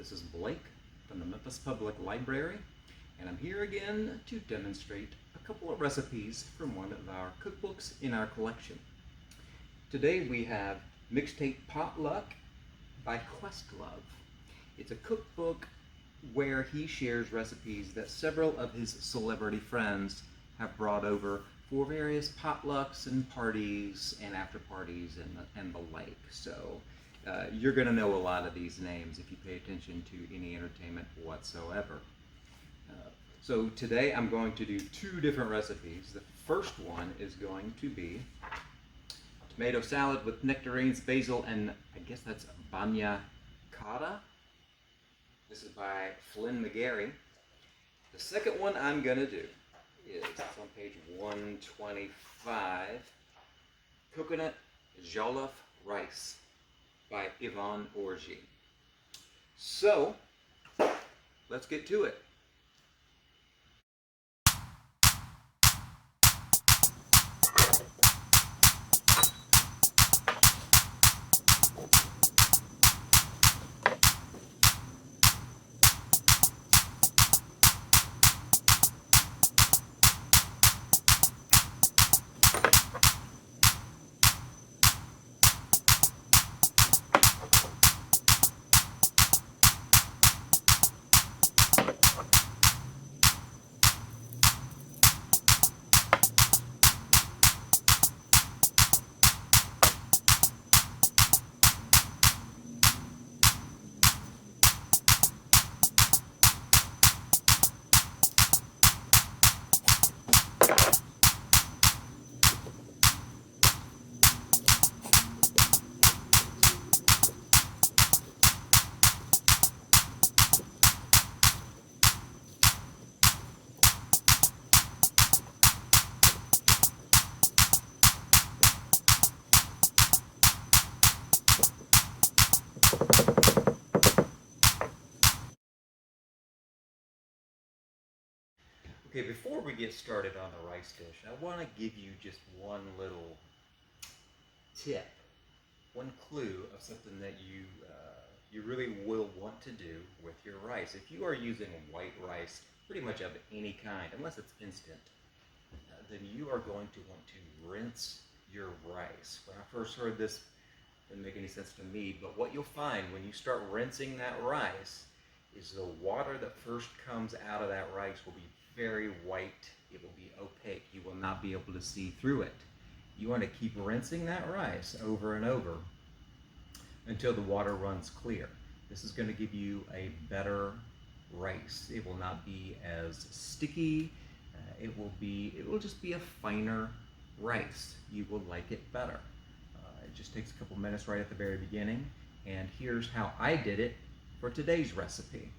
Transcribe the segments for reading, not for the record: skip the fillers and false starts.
This is Blake from the Memphis Public Library, and I'm here again to demonstrate a couple of recipes from one of our cookbooks in our collection. Today we have Mixtape Potluck by QuestLove. It's a cookbook where he shares recipes that several of his celebrity friends have brought over for various potlucks and parties and after parties and the like. So you're going to know a lot of these names if you pay attention to any entertainment whatsoever. So today I'm going to do two different recipes. The first one is going to be tomato salad with nectarines, basil, and I guess that's banya cotta. This is by Flynn McGarry. The second one I'm going to do is on page 125, coconut jollof rice by Yvonne Orgy. So, let's get to it. Okay, before we get started on the rice dish, I want to give you just one little tip, one clue of something that you really will want to do with your rice. If you are using white rice, pretty much of any kind, unless it's instant, then you are going to want to rinse your rice. When I first heard this, it didn't make any sense to me, but what you'll find when you start rinsing that rice is the water that first comes out of that rice will be very white. It will be opaque. You will not be able to see through it. You want to keep rinsing that rice over and over until the water runs clear. This is going to give you a better rice. It will not be as sticky. It will just be a finer rice. You will like it better. It just takes a couple minutes right at the very beginning. And here's how I did it for today's recipe.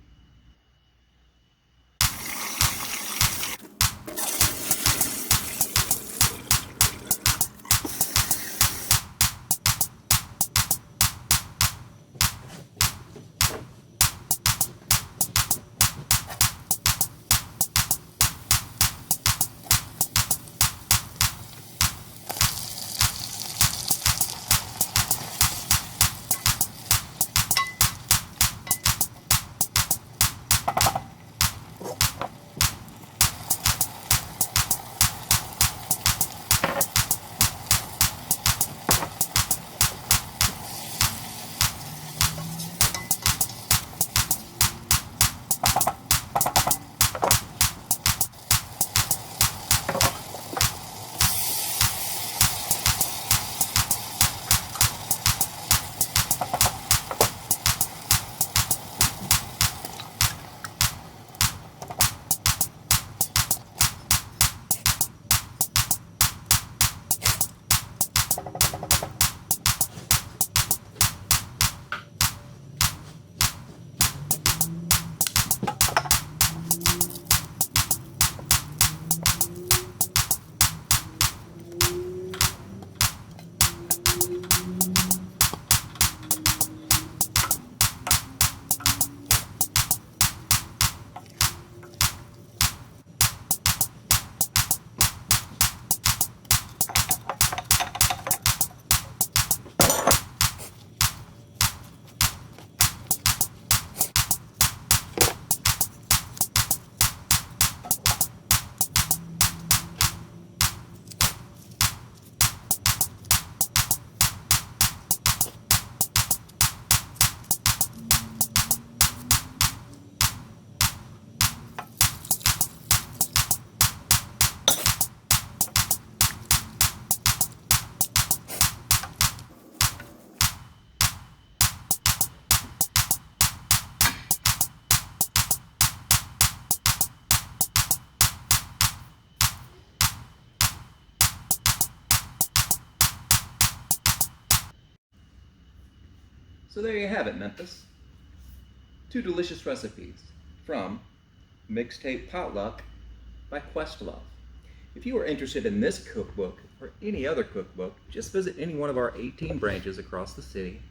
So there you have it, Memphis. 2 delicious recipes from Mixtape Potluck by QuestLove. If you are interested in this cookbook or any other cookbook, just visit any one of our 18 branches across the city.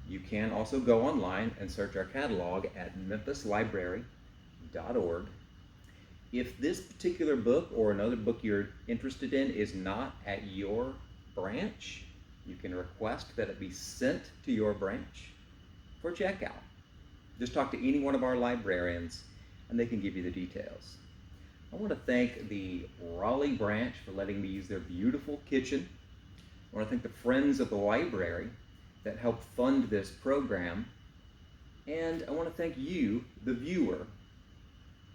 You can also go online and search our catalog at memphislibrary.org. If this particular book or another book you're interested in is not at your branch, you can request that it be sent to your branch for checkout. Just talk to any one of our librarians and they can give you the details. I want to thank the Raleigh branch for letting me use their beautiful kitchen. I want to thank the Friends of the Library that helped fund this program. And I want to thank you, the viewer.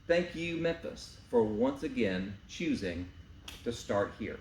Thank you, Memphis, for once again choosing to start here.